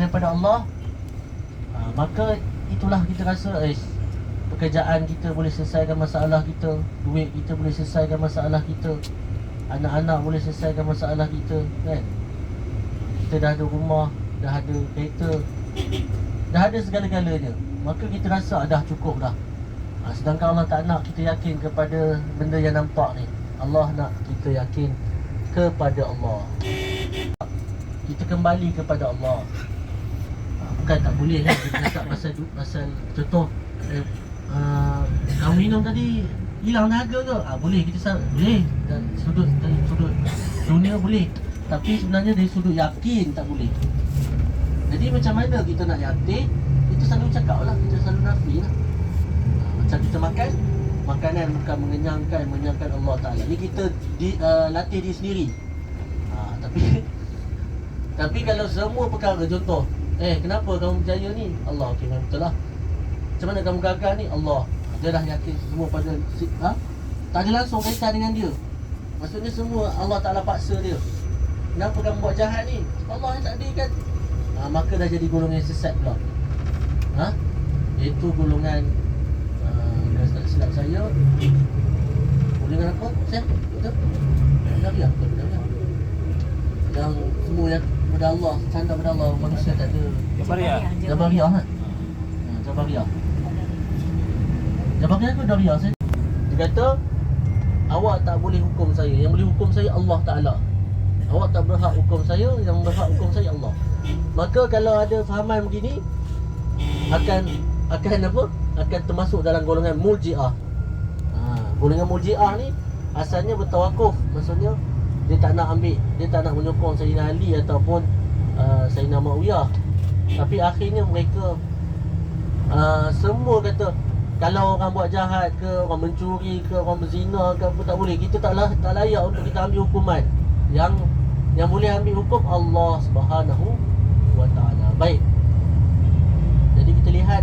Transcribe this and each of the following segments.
daripada Allah, maka itulah kita rasa pekerjaan kita boleh selesaikan masalah kita, duit kita boleh selesaikan masalah kita, anak-anak boleh selesaikan masalah kita, kan? Kita dah ada rumah, dah ada kereta, dah ada segala-galanya, maka kita rasa dah cukup dah. Sedangkan Allah tak nak kita yakin kepada benda yang nampak ni. Allah nak kita yakin kepada Allah. Kita kembali kepada Allah. Bukan tak boleh kan kita cakap pasal contoh, kamu minum tadi hilang dahaga ke? Boleh kita boleh dari sudut dunia boleh, tapi sebenarnya dari sudut yakin tak boleh. Jadi macam mana kita nak yakin? Kita selalu cakap lah, kita selalu nafi lah. Macam kita makan, makanan bukan mengenyangkan Allah Ta'ala. Ni kita latih diri sendiri. Tapi kalau semua perkara, contoh, kenapa kamu berjaya ni? Allah, okey, memang betul lah. Macam mana kamu gagal ni? Allah. Dia dah yakin semua pada tak ada langsung kaitan dengan dia. Maksudnya semua Allah Ta'ala paksa dia. Kenapa kamu buat jahat ni? Allah yang takdirkan. Maka dah jadi golongan yang sesat pula. Iaitu golongan, kalau tak silap saya, golongan apa? Betul? Dariah. Yang semua yang pada Allah, canda pada Allah, manusia tak ada. Jabariah kan? Jabariah ke Dariah saya? Dia kata, awak tak boleh hukum saya. Yang boleh hukum saya Allah Ta'ala. Awak tak berhak hukum saya. Yang berhak hukum saya Allah. Maka kalau ada fahaman begini, akan apa? Akan termasuk dalam golongan Murji'ah. Golongan Murji'ah ni asalnya bertawakuf. Maksudnya dia tak nak ambil, dia tak nak menyokong Sayyidina Ali ataupun Sayyidina Muawiyah. Tapi akhirnya mereka semua kata, kalau orang buat jahat ke, orang mencuri ke, orang berzina ke apa, tak boleh. Kita tak layak untuk kita ambil hukuman. Yang boleh ambil hukum Allah Subhanahu wa Ta'ala. Baik. Jadi kita lihat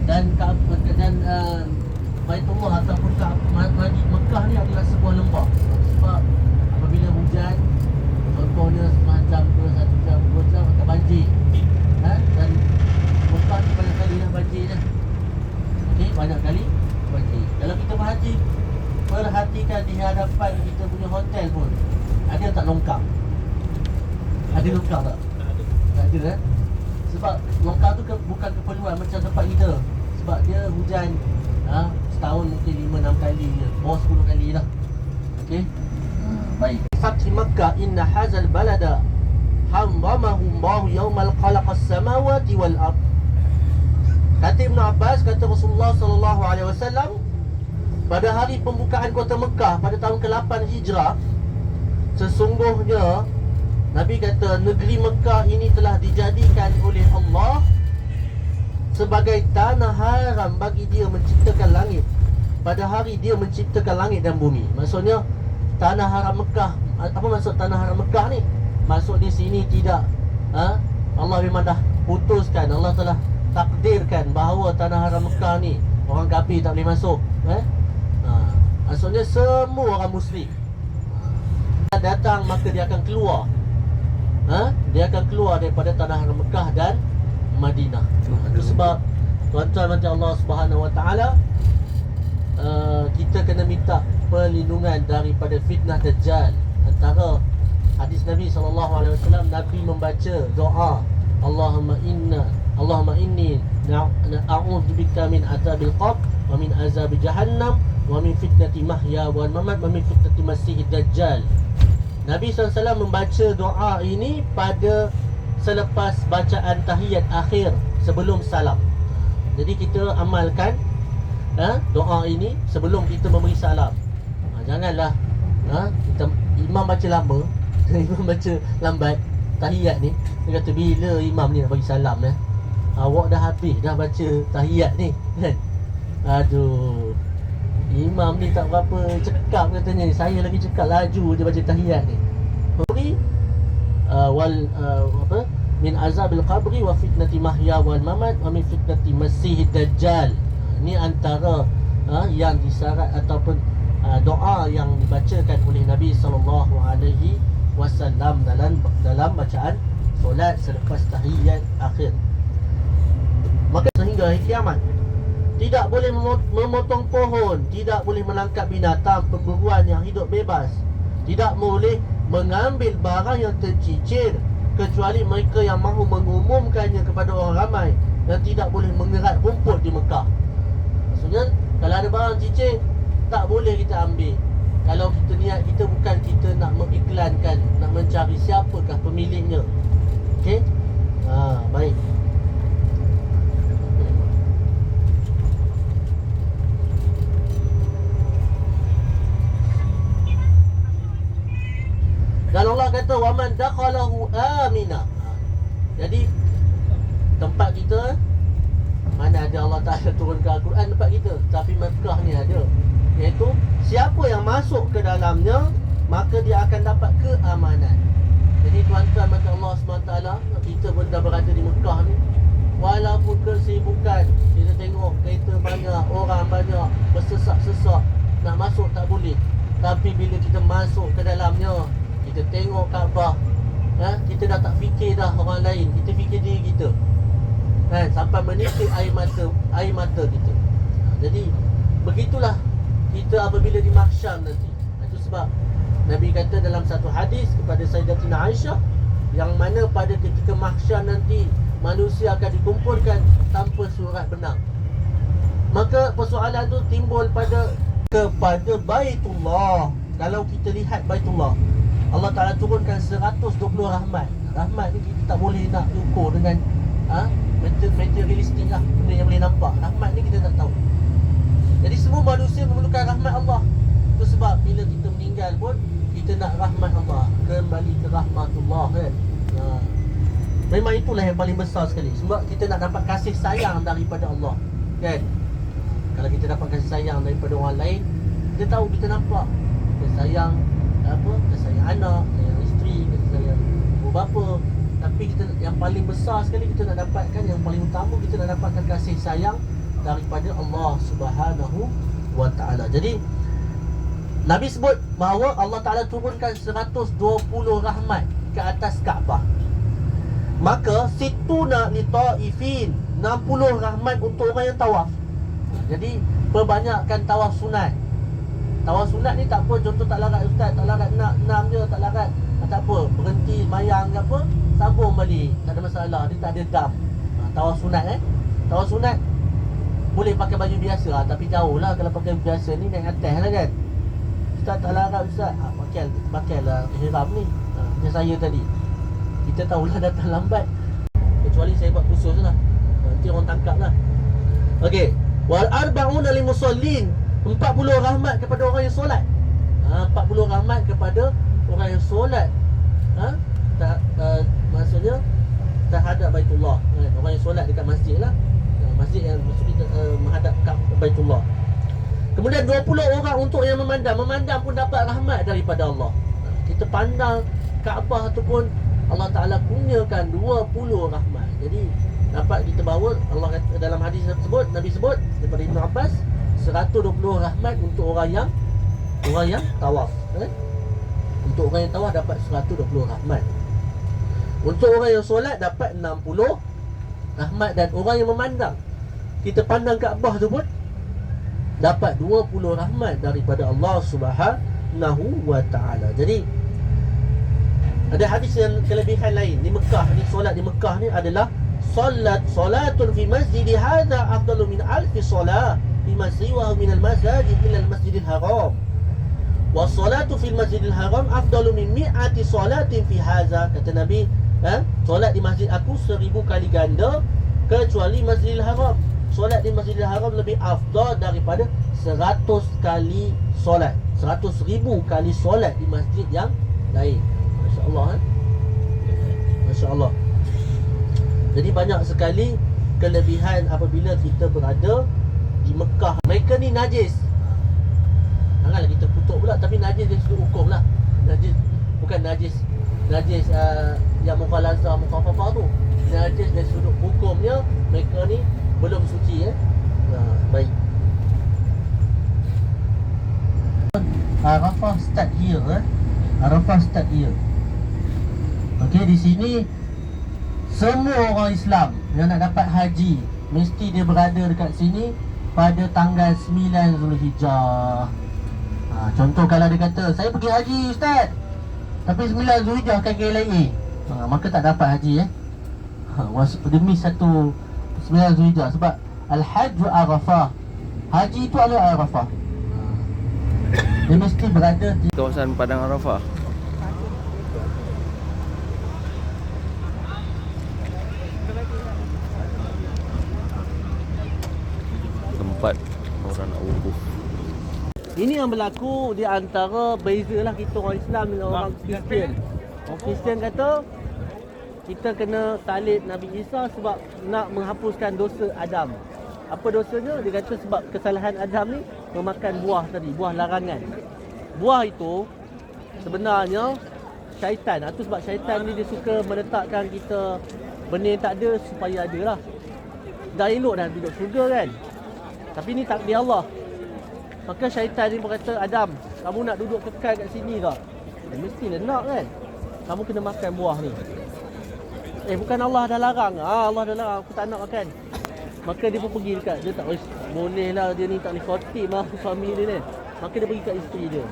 dan Baitullah ataupun Mekah ni adalah sebuah lembah. Sebab apabila hujan, contohnya semacam 1 jam, 2 jam akan banjir. Dan Mekah ni banyak kali dah banjir dah. Okey, banyak kali banjir. Kalau kita perhatikan di hadapan kita punya hotel pun, ada tak longkang? Ada longkang tak? Tak ada kan? Sebab longkang tu bukan keperluan macam tempat kita. Sebab dia hujan setahun mungkin 5-6 kali je, bawah 10 kali lah. Okey. Baik. Fath Makkah, inna hazal balada harramahu Allah yawmal khalaqas samawati wal ard. Kata Ibn Abbas, kata Rasulullah sallallahu alaihi wasallam, pada hari pembukaan kota Mekah pada tahun ke-8 Hijrah, sesungguhnya Nabi kata negeri Mekah ini telah dijadikan oleh Allah sebagai tanah haram bagi dia menciptakan langit. Pada hari dia menciptakan langit dan bumi. Maksudnya tanah haram Mekah. Apa maksud tanah haram Mekah ni? Maksud di sini tidak Allah memang dah putuskan, Allah telah takdirkan bahawa tanah haram Mekah ni orang kafir tak boleh masuk. Maksudnya semua orang Muslim datang, maka dia akan keluar. Dia akan keluar daripada tanah haram Mekah dan Madinah. Itu sebab tuan-tuan nanti Allah Subhanahu wa Ta'ala, kita kena minta perlindungan daripada fitnah Dajjal. Antara hadis Nabi SAW, Nabi membaca doa, Allahumma inni a'udzu bika min azabil qabr wa min azabi jahannam wa min fitnati mahya wal mamat wa min fitnati masihid dajjal. Nabi SAW membaca doa ini pada selepas bacaan tahiyat akhir sebelum salam. Jadi kita amalkan doa ini sebelum kita memberi salam. Janganlah kita imam baca lama, imam baca lambat tahiyat ni. Dia kata bila imam ni nak bagi salam awak dah habis dah baca tahiyat ni kan. Aduh, imam ni tak berapa cekap katanya. Saya lagi cekap laju dia baca tahiyat ni. Min azabil qabri wa fitnati mahya wal mamat wa min fitnati masihid dajjal. Ini antara yang disyarat ataupun doa yang dibacakan oleh Nabi sallallahu alaihi wasallam dalam bacaan solat selepas tahiyat akhir. Maka sehingga hari kiamat tidak boleh memotong pohon, tidak boleh menangkap binatang pemburuan yang hidup bebas, tidak boleh mengambil barang yang tercicir kecuali mereka yang mahu mengumumkannya kepada orang ramai, dan tidak boleh mengerat rumput di Mekah. Maksudnya kalau ada barang cicir tak boleh kita ambil. Kalau kita niat kita bukan kita nak mengiklankan, nak mencari siapakah pemiliknya. Okey? Baik. Dan Allah kata waman dakhalahu amina. Jadi tempat kita mana ada Allah Ta'ala turunkan Al-Quran tempat kita, tapi Mekah ni ada, iaitu siapa yang masuk ke dalamnya maka dia akan dapat keamanan. Jadi tuan-tuan maka Allah SWT, kita benda berada di Mekah ni, walaupun kesibukan, kita tengok kereta banyak, orang banyak, bersesak-sesak, nak masuk tak boleh. Tapi bila kita masuk ke dalamnya, kita tengok Kaabah, kita dah tak fikir dah orang lain, kita fikir diri kita, sampai menitik air mata kita. Jadi begitulah kita apabila di mahsyar nanti. Itu sebab Nabi kata dalam satu hadis kepada Sayyidatina Aisyah, yang mana pada ketika mahsyar nanti manusia akan dikumpulkan tanpa surat benang. Maka persoalan tu timbul kepada Baitullah. Kalau kita lihat Baitullah, Allah Ta'ala turunkan 120 rahmat. Rahmat ni kita tak boleh nak ukur dengan materialistik lah, benda yang boleh nampak. Rahmat ni kita tak tahu. Jadi semua manusia memerlukan rahmat Allah. Itu sebab bila kita meninggal pun kita nak rahmat Allah, kembali ke rahmatullah kan. Memang itulah yang paling besar sekali. Sebab kita nak dapat kasih sayang daripada Allah kan. Kalau kita dapat kasih sayang daripada orang lain, kita tahu, kita nampak kita sayang kita sayang anak, sayang isteri, kita sayang ibu bapa. Tapi kita yang paling besar sekali kita nak dapatkan, yang paling utama kita nak dapatkan kasih sayang daripada Allah Subhanahu wa Ta'ala. Jadi Nabi sebut bahawa Allah Ta'ala turunkan 120 rahmat ke atas Kaabah. Maka situna li ta'ifin, 60 rahmat untuk orang yang tawaf. Jadi perbanyakkan tawaf sunat. Tawaf sunat ni tak apa, contoh tak larat ustaz, tak larat nak 6 je, tak larat, tak apa, berhenti mayang ke apa, sambung balik, tak ada masalah, dia tak ada dam. Tawaf sunat tawaf sunat boleh pakai baju biasa lah, tapi jauh lah kalau pakai baju biasa ni, naik atas lah kan. Ustaz tak larat ustaz, pakailah ihram ni, macam saya tadi. Kita tahulah datang lambat, kecuali saya buat khusus lah, nanti orang tangkap lah. Okey, wal arba'una lil musallin, 40 rahmat kepada orang yang solat. 40 rahmat kepada orang yang solat. Maksudnya terhadap Baitullah, orang yang solat dekat masjid lah. Masjid yang maksudnya menghadap Baitullah. Kemudian 20 orang untuk yang memandang. Memandang pun dapat rahmat daripada Allah. Kita pandang Kaabah tu pun Allah Ta'ala kurniakan 20 rahmat. Jadi dapat kita bawa, Allah kata, dalam hadis tersebut Nabi sebut daripada Ibn Abbas, 120 rahmat untuk orang yang tawaf. Untuk orang yang tawaf dapat 120 rahmat. Untuk orang yang solat dapat 60 rahmat. Dan orang yang memandang, kita pandang Kaabah tu pun dapat 20 rahmat daripada Allah Subhanahu wa Ta'ala. Jadi ada hadis yang kelebihan lain di Mekah ni. Solat di Mekah ni adalah salatun fi masjid hadza afdalu min alfi solat bima siwahu minal masajid ila al-masjidil haram. Wa salatu fil masjidil haram afdalu min mi'ati salatin fi hadza. Kata Nabi, solat di masjid aku 1000 kali ganda kecuali Masjidil Haram. Solat di Masjidil Haram lebih afdal daripada 100 kali solat, 100,000 kali solat di masjid yang lain. Masya-Allah Masya-Allah. Jadi banyak sekali kelebihan apabila kita berada di Mekah. Mereka ni najis, janganlah kita kutuk pula, tapi najis dari sudut hukum lah. Najis bukan najis yang mukhalazah mukhafafah tu. Najis dari sudut hukumnya, mereka ni belum suci. Baik. Arafah start here. Arafah start here. Okey, di sini semua orang Islam yang nak dapat haji mesti dia berada dekat sini pada tanggal 9 Zulhijjah. Contoh kalau dia kata saya pergi haji ustaz, tapi 9 Zulhijjah KKLIA, maka tak dapat haji demi satu 9 Zulhijjah. Sebab Al-Hajj Arafah, haji itu adalah Arafah. Dia mesti berada di kawasan Padang Arafah. Tempat orang nak wukuf. Ini yang berlaku di antara bezalah kita orang Islam dengan orang Kristian. Orang Kristian kata kita kena salib Nabi Isa sebab nak menghapuskan dosa Adam. Apa dosanya? Dia kata sebab kesalahan Adam ni memakan buah tadi, buah larangan. Buah itu sebenarnya syaitan. Itu sebab syaitan ni dia suka meletakkan kita benda yang tak ada supaya ada lah. Dah elok dah duduk syurga kan. Tapi ni takdir Allah. Maka syaitan ni berkata, Adam, kamu nak duduk kekal kat sini tak? Mestilah nak kan. Kamu kena makan buah ni. Bukan Allah dah larang. Allah dah larang, aku tak nak makan. Maka dia pun pergi dekat, dia tak boleh lah, dia ni tak boleh khotim lah suami dia ni. Maka dia pergi kat isteri dia.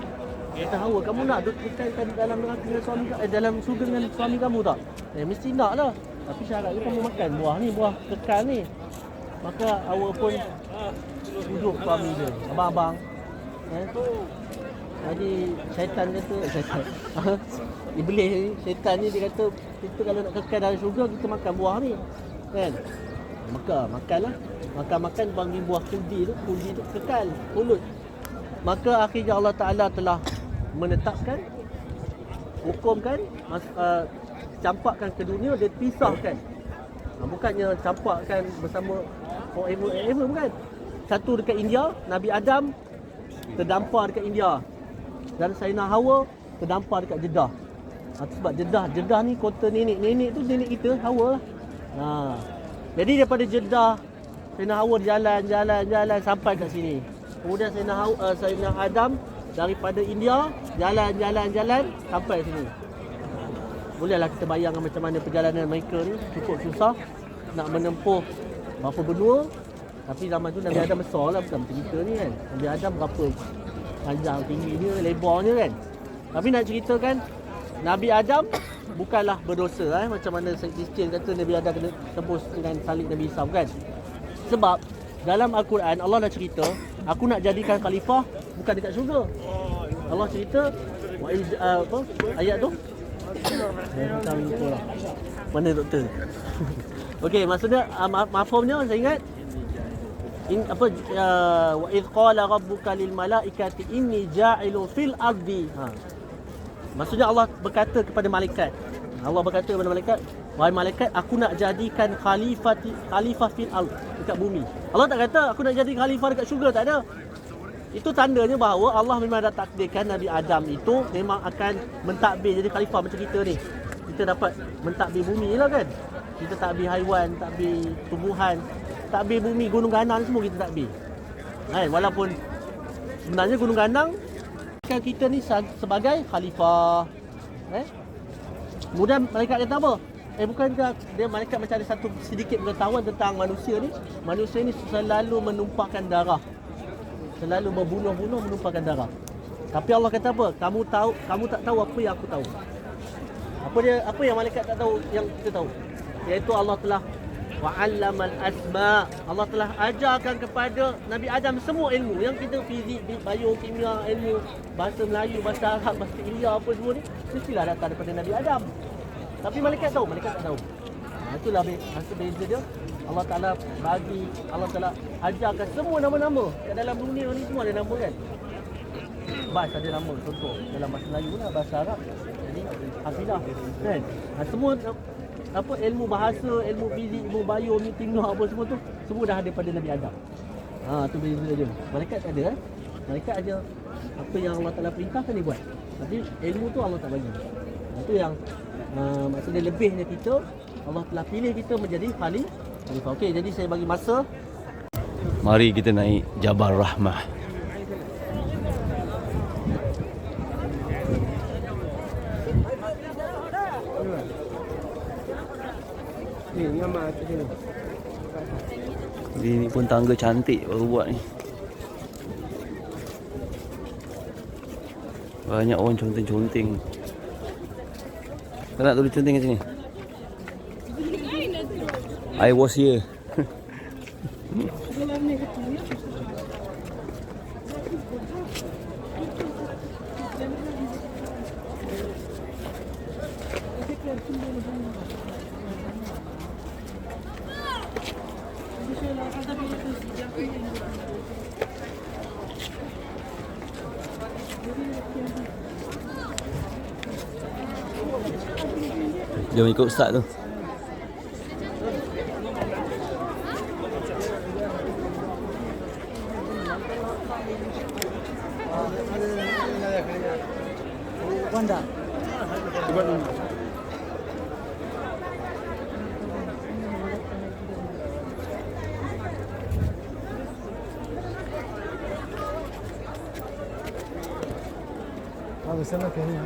Dia kata, Hawa, kamu nak duduk kekal dalam neraka dengan suami, dalam surga dengan suami kamu tak? Mesti nak lah. Tapi syaratnya kamu makan buah ni, buah kekal ni. Maka Hawa pun duduk suami dia, abang-abang. Jadi syaitan kata, Iblis ni, syaitan ni dia kata, kita kalau nak kekal dalam syurga, kita makan buah ni kan. Maka makanlah. Makan panggil buah kuldi tu kekal, mulut. Maka akhirnya Allah Ta'ala telah menetapkan, hukumkan, campakkan ke dunia, dia pisahkan. Bukannya campakkan bersama forever bukan. Satu dekat India, Nabi Adam terdampar dekat India, dan Sayyidina Hawa terdampar dekat Jeddah. Sebab Jeddah ni kota nenek tu nenek kita, Hawa lah. Jadi daripada Jeddah, Sayyidina Hawa jalan sampai kat sini. Kemudian Sayyidina Adam daripada India jalan sampai sini. Bolehlah kita bayangkan macam mana perjalanan mereka ni, cukup susah nak menempuh berapa benua. Tapi zaman tu Nabi Adam besar lah, bukan macam kita ni kan. Nabi Adam berapa panjang tinggi dia, lebarnya kan. Tapi nak ceritakan, Nabi Adam bukanlah berdosa macam mana Kristian kata Nabi Adam kena tebus dengan salib Nabi Isa, kan. Sebab dalam Al-Quran Allah dah cerita, aku nak jadikan khalifah bukan dekat syurga. Allah cerita ayat tu. Mana doktor? Okey, maksudnya mafhumnya saya ingat wa idh qala rabbuka lil malaikati inni ja'ilun fil ardi. Maksudnya Allah berkata kepada malaikat. Allah berkata kepada malaikat, wahai malaikat, aku nak jadikan khalifah fil ard, dekat bumi. Allah tak kata aku nak jadi khalifah dekat syurga, tak ada. Itu tandanya bahawa Allah memang dah takdirkan Nabi Adam itu memang akan mentadbir jadi khalifah macam kita ni. Kita dapat mentadbir bumi lah kan. Kita takbir haiwan, takbir tumbuhan, takbir bumi, gunung ganang semua kita takbir. Walaupun sebenarnya gunung ganang kan kita ni sebagai khalifah. Kemudian malaikat kata apa? Bukankah dia malaikat macam ada satu sedikit pengetahuan tentang manusia ni? Manusia ni selalu menumpahkan darah. Selalu berbunuh-bunuh, menumpahkan darah. Tapi Allah kata apa? Kamu tak tahu apa yang aku tahu. Apa yang malaikat tak tahu yang kita tahu? Iaitu Allah telah wa'allamal asma'. Allah telah ajarkan kepada Nabi Adam semua ilmu yang kita fizik, biokimia, ilmu bahasa Melayu, bahasa Arab, bahasa India apa semua ni mestilah datang daripada Nabi Adam. Tapi malaikat tahu, malaikat tak tahu. Itulah bahasa beza dia. Allah Ta'ala ajarkan semua nama-nama kat dalam dunia ni, semua ada nama kan. Bahasa ada nama, contoh dalam bahasa Melayu lah, bahasa Arab jadi Hafidah kan. Semua ilmu bahasa, ilmu fizik, ilmu bio, kimia apa semua tu semua dah ada pada Nabi Adam. Tu beza dia. Malaikat tak ada Malaikat aja apa yang Allah Ta'ala perintahkan dia buat. Tapi ilmu tu Allah tak bagi. Itu yang maksudnya lebihnya kita, Allah telah pilih kita menjadi khalifah. Okey, jadi saya bagi masa. Mari kita naik Jabal Rahmah. Ini pun tangga cantik baru buat ni. Banyak orang conteng-conteng. Kau nak tulis conteng kat sini? I was here. Jom ikut ustaz tu. هذا سمك هنا.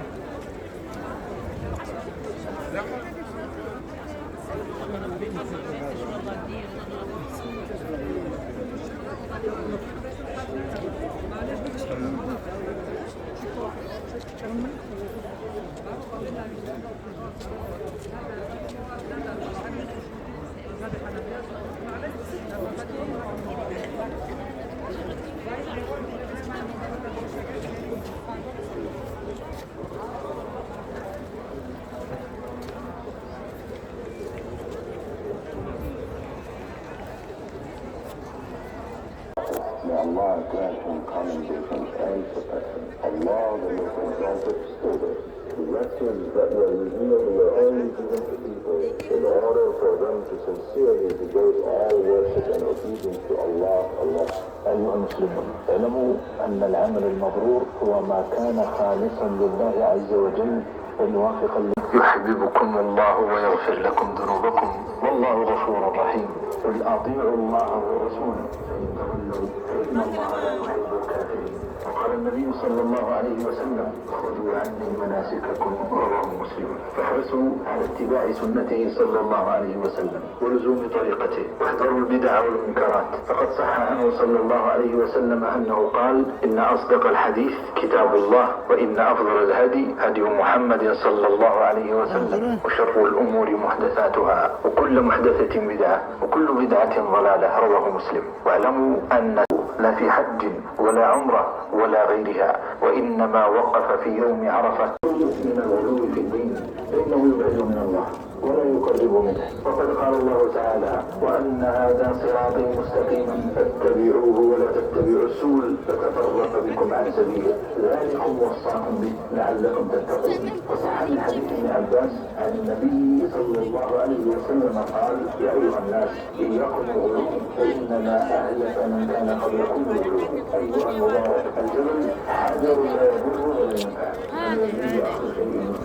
May Allah grant him commendation and protection. Allah, the most exalted, stated, the lessons that were revealed were only given to people in order for them to sincerely devote all worship and obedience to Allah alone. أيها المسلمون، اعلموا أن العمل المبرور هو ما كان خالصا لله عز وجل وموافقا يحببكم الله ويغفر لكم ذنوبكم والله غفور رحيم. قل أطيعوا الله ورسوله فإن تولوا فإن الله لا يحب الكافرين. وقال النبي صلى الله عليه وسلم خذوا عني مناسككم رواه مسلم. فاحرصوا على اتباع سنته صلى الله عليه وسلم ولزوم طريقته واحذروا البدع والمنكرات. فقد صح عنه صلى الله عليه وسلم أنه قال إن أصدق الحديث كتاب الله وإن أفضل الهدي هدي محمد صلى الله عليه وسلم وشر الأمور محدثاتها وكل محدثة بدعة وكل بدعة ضلالة رواه مسلم. واعلموا أن لا في حج ولا عمرة ولا غيرها وإنما وقف في يوم عرفة من الغلو في الدين فإنه يبعد من الله ولا يقرب منه. وقد قال الله تعالى وأن هذا صراطي مستقيما فاتبعوه ولا تتبعوا السبل فتفرق بكم عن سبيله ذلكم وصاكم به لعلكم تتقون. وصح من حديث ابن عباس عن النبي صلى الله عليه وسلم قال يا أيها الناس إياكم الغلو فإنما أهلك من كان قبلكم الغلو. أيها المبارك الجبل حجر لا يضر ولا ينفع الذي أخذ شيء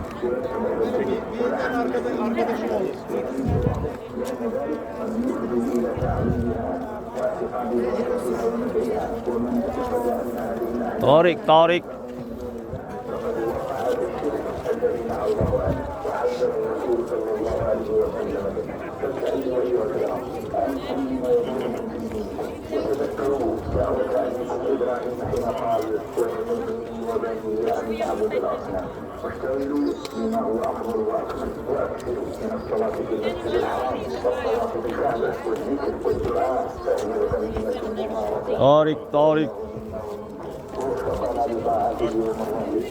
Tarik, tarik. وتذكروا دعوة أبيكم إبراهيم حين قال وبني أن نعبد الأصنام واشتغلوا بما هو أفضل وأكمل وأكثروا من الصلاة في المسجد الحرام والصلاة في الكعبة والذكر والدعاء فهي كلمة مباركة. Tarik, tarik. ووفقنا لطاعته ومرضاته.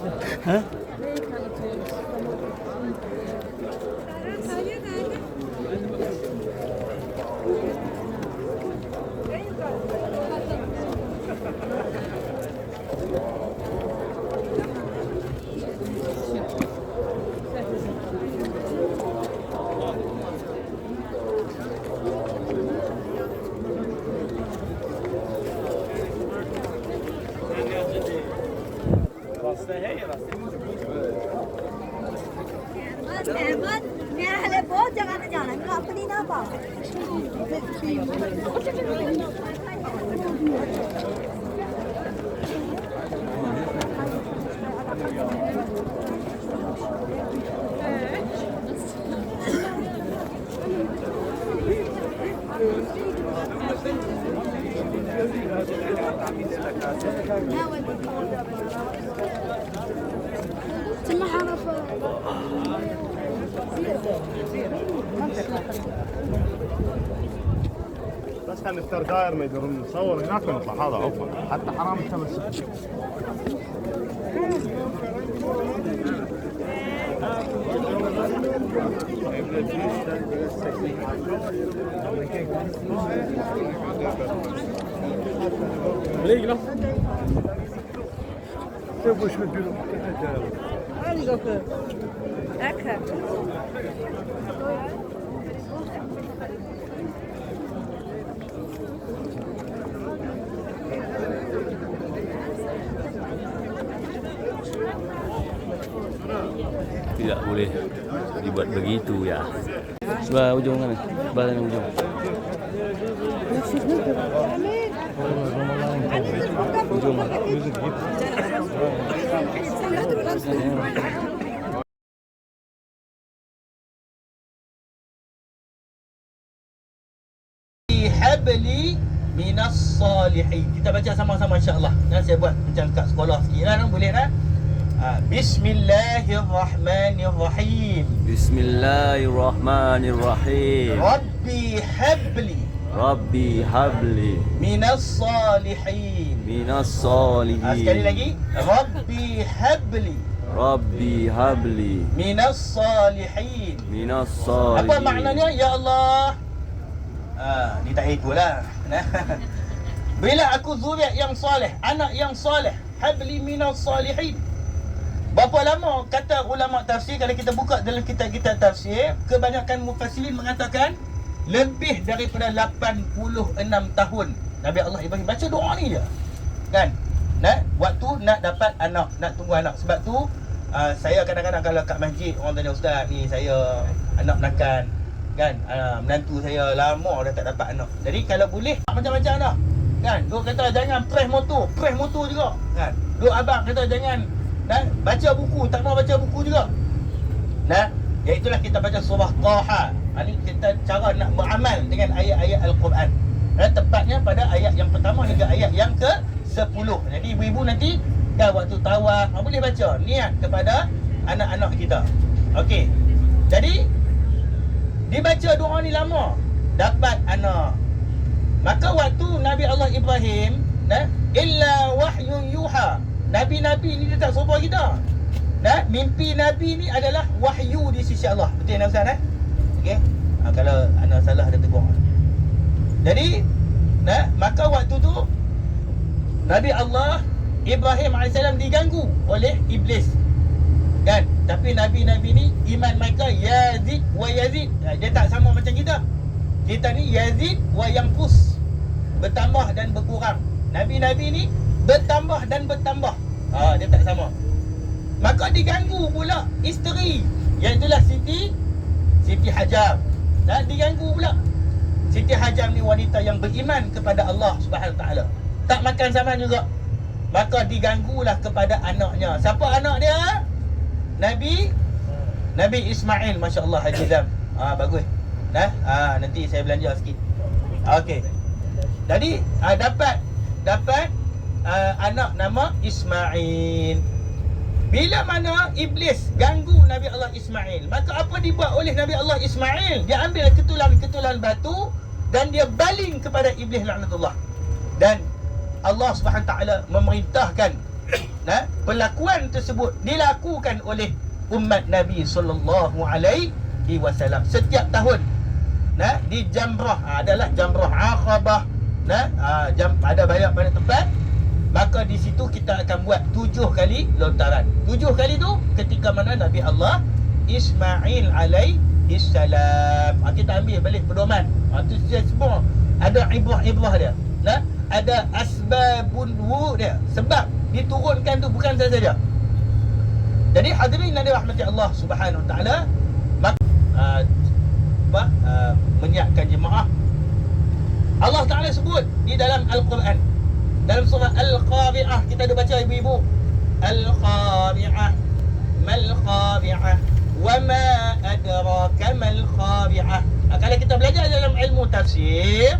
Ha? मैं हले बहुत जगह पे जाना है मैं अपनी ना पाऊँ بس هنختار داير ما يقدرون نصور هناك ونطلع هذا عفوا حتى حرام التمسك ليه لا تبغى شو تقول Tidak boleh dibuat begitu ya. Sebelah ujung kan? Sebelah sana ujung. Ujung. Habli minas salihin. Kita baca sama-sama insya-Allah. Saya buat macam kat sekolah sikit lah, boleh tak? Bismillahirrahmanirrahim. Bismillahirrahmanirrahim. Rabbi habli Rabbi habli minas salihin. minas salihin. Sekali lagi. Rabbi habli Rabbi habli minas salihin. minas salihin. Apa maknanya? Ya Allah. Ni tak ikut lah. Bila aku zuriat yang soleh, anak yang soleh, habli minas salihin. Berapa lama kata ulama tafsir, kalau kita buka dalam kitab-kitab tafsir, kebanyakan mufassirin mengatakan lebih daripada 86 tahun Nabi Allah Ibrahim baca doa ni je. Kan? Waktu nak dapat anak, nak tunggu anak. Sebab tu saya kadang-kadang kalau kat masjid orang tanya, ustaz ni saya anak menakan, kan, menantu saya lama dah tak dapat anak. Jadi kalau boleh macam-macam dah, kan. Duk kata jangan press motor juga, kan. Duk abang kata jangan baca buku, tak mau baca buku juga. Iaitulah kita baca surah Taha. Ini kita cara nak beramal dengan ayat-ayat Al-Quran. Tepatnya pada ayat yang pertama hingga ayat yang ke-10. Jadi ibu-ibu nanti waktu tawaf boleh baca, niat kepada anak-anak kita. Okey. Jadi dibaca doa ni lama, dapat anak. Maka waktu Nabi Allah Ibrahim, illa wahyun yuha. Nabi-nabi ni dia tak serupa kita. Mimpi Nabi ni adalah wahyu di sisi Allah. Betul tak Ustaz? Okey. Kalau anak salah ada tegur. Jadi, maka waktu tu Nabi Allah Ibrahim AS diganggu oleh iblis. Kan? Tapi nabi-nabi ni iman mereka Yazid wa Yazid. Dia tak sama macam kita. Kita ni Yazid wa Yanqus. Bertambah dan berkurang. Nabi-nabi ni bertambah dan bertambah. Dia tak sama. Maka diganggu pula isteri, iaitulah Siti Hajar. Diganggu pula. Siti Hajar ni wanita yang beriman kepada Allah Subhanahu Wa Taala. Tak makan sama juga. Maka diganggulah kepada anaknya. Siapa anak dia? Nabi Ismail. Masya-Allah Haji Zam. Bagus. Nanti saya belanja sikit. Okey. Jadi dapat anak nama Ismail. Bila mana iblis ganggu Nabi Allah Ismail, maka apa dibuat oleh Nabi Allah Ismail? Dia ambil ketulan batu dan dia baling kepada iblis laknatullah. Dan Allah Subhanahu taala memerintahkan perlakuan tersebut dilakukan oleh umat Nabi sallallahu alaihi wasallam setiap tahun. Di Jamrah, adalah Jamrah Aqabah. Ada banyak tempat. Maka di situ kita akan buat 7 kali lontaran. 7 kali tu ketika mana Nabi Allah Ismail alaihi salam. Kita ambil balik pedoman. Itu semua ada ibrah-ibrah dia. Ada asbabun wurud dia. Sebab diturunkan tu bukan saja. Jadi hadirin yang dirahmati Allah Subhanahu wa taala, menyiapkan jemaah. Allah Taala sebut di dalam Al-Quran, dalam surah Al-Qari'ah, kita ada baca ibu-ibu. Al-Qari'ah, mal Qari'ah, wa ma adraka mal Qari'ah. Kalau kita belajar dalam ilmu tafsir,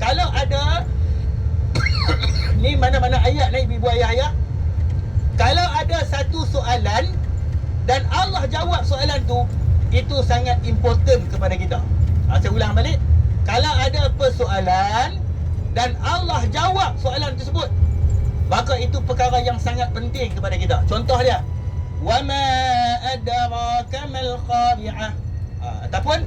kalau ada ni mana-mana ayat ni ibu-ibu ayah-ayah, kalau ada satu soalan dan Allah jawab soalan tu, itu sangat important kepada kita. Saya ulang balik. Kalau ada persoalan dan Allah jawab soalan tersebut, maka itu perkara yang sangat penting kepada kita. Contoh dia, wa ma adraka mal qari'ah. Ataupun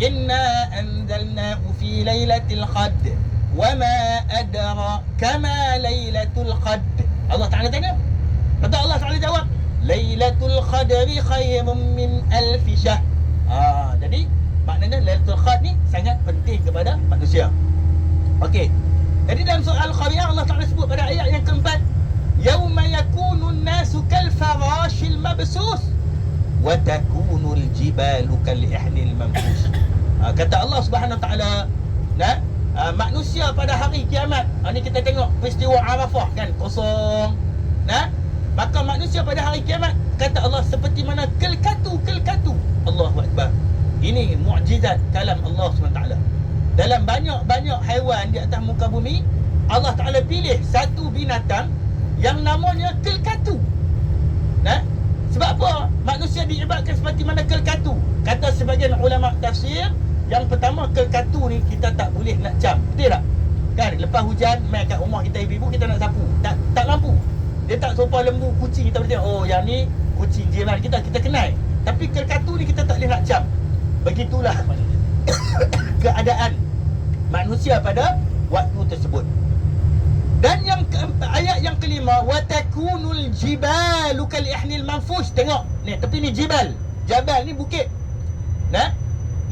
inna anzalnahu fi lailatul qadr wa ma adraka ma lailatul qadr. Allah Taala tanya, maka Allah Taala jawab, Lailatul Qadri khairum min alf syahr. Jadi maknanya Lailatul Qadr ni sangat penting kepada manusia. Okey. Jadi dalam surah Al-Qari'ah Allah Taala sebut pada ayat yang keempat, yauma yakunun nasu kal farashil mabsus wa takunul jibalu kal ihnil manfush. Kata Allah Subhanahu wa taala, manusia pada hari kiamat. Ni kita tengok peristiwa Arafah kan, kosong. Maka manusia pada hari kiamat, kata Allah, seperti mana kelkatu. Allahu Akbar. Ini mukjizat kalam Allah SWT. Dalam banyak-banyak haiwan di atas muka bumi, Allah Ta'ala pilih satu binatang yang namanya kelkatu. Sebab apa? Manusia diibaratkan seperti mana kelkatu. Kata sebagian ulama tafsir, yang pertama, kelkatu ni kita tak boleh nak cam. Betul tak? Kan lepas hujan, main kat rumah kita ibu-ibu, kita nak sapu, tak lampu. Dia tak sopa lembu kucing, kita boleh tengok, oh yang ni kucing jiran kita kenal. Tapi kelkatu ni kita tak boleh nak cam. Begitulah keadaan manusia pada waktu tersebut. Dan yang ayat yang kelima, wa takunul jibalu kal ihnil manfush. Tengok ni, tepi ni jibal, jabal ni bukit.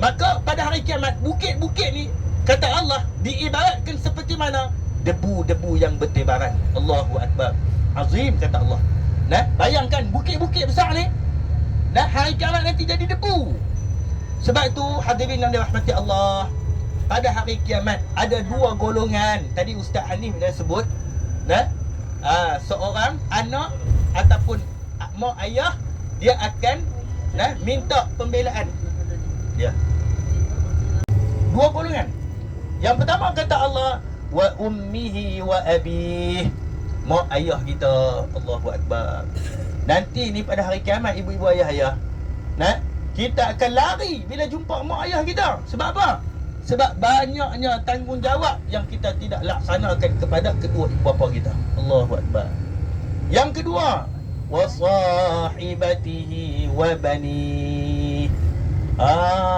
Maka pada hari kiamat, bukit-bukit ni, kata Allah, diibaratkan seperti mana debu-debu yang bertebaran. Allahu Akbar. Azim, kata Allah. Bayangkan bukit-bukit besar ni, hari kiamat nanti jadi debu. Sebab itu hadirin yang dirahmati Allah, pada hari kiamat ada 2 golongan. Tadi Ustaz Hanif dah sebut, seorang anak ataupun mak ayah, dia akan minta pembelaan. Ya. 2 golongan. Yang pertama kata Allah, wa ummihi wa abih. Mak ayah kita. Allahu Akbar. Nanti ni pada hari kiamat, ibu-ibu ayah-ayah, kita akan lari bila jumpa mak ayah kita. Sebab apa? Sebab banyaknya tanggungjawab yang kita tidak laksanakan kepada kedua ibu bapa kita. Allahu Akbar. Yang kedua, wa sahibatihi wa bani.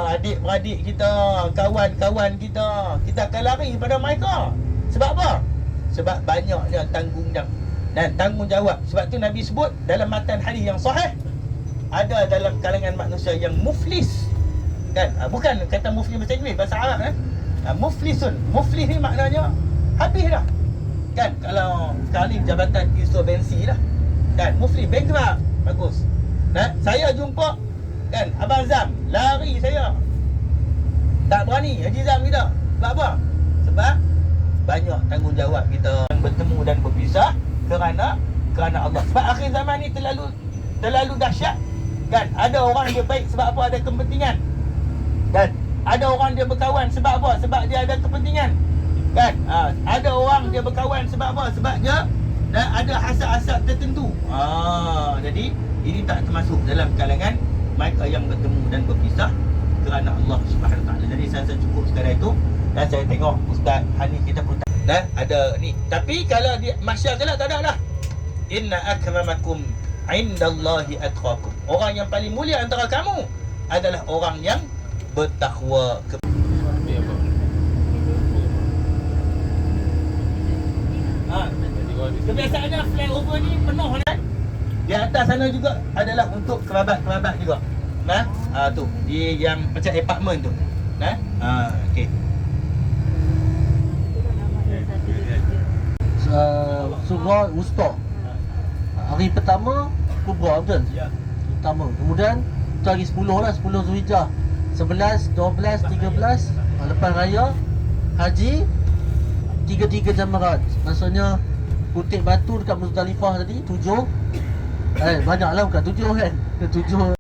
Adik-beradik kita, kawan-kawan kita, kita akan lari pada mereka. Sebab apa? Sebab banyaknya tanggungjawab. Sebab tu Nabi sebut dalam matan hadis yang sahih, ada dalam kalangan manusia yang muflis. Kan? Bukan kata muflis bahasa Inggeris, bahasa Arab. Muflisun. Muflis ni maknanya habis dah. Kan? Kalau sekali jabatan insolvensi dah. Kan? Muflis, bankrupt. Bagus. Saya jumpa kan Abang Zam, lari saya. Tak berani Haji Zam kita. Sebab apa? Sebab banyak tanggungjawab kita bertemu dan berpisah kerana Allah. Sebab akhir zaman ni terlalu dahsyat. Kan? Ada orang dia baik sebab apa? Ada kepentingan. Dan ada orang dia berkawan sebab apa? Sebab dia ada kepentingan. Kan? Ada orang dia berkawan sebab apa? Sebab dia ada hasad-hasad tertentu. Jadi ini tak termasuk dalam kalangan mereka yang bertemu dan berpisah kerana Allah Subhanahu Wa Taala. Jadi saya cukup sekadar itu. Dan saya tengok Ustaz Hanif kita pun ada ni. Tapi kalau dia mahsyar kelak tak ada dah. Inna akramakum indallahi atqakum. Orang yang paling mulia antara kamu adalah orang yang bertakwa. Kebiasaannya flyover ni penuh kan? Di atas sana juga adalah untuk kerabat-kerabat juga. Tu di yang macam apartment tu. Okey. Surah Wusta. Hari pertama Kubra, betul? Ya. Pertama. Kemudian tu hari 10 lah, 10 Zulhijjah. 11, 12, 13 lepas raya haji 3 jamarat. Maksudnya kutip batu dekat Muzdalifah tadi 7. Banyaklah bukan 7 kan. 7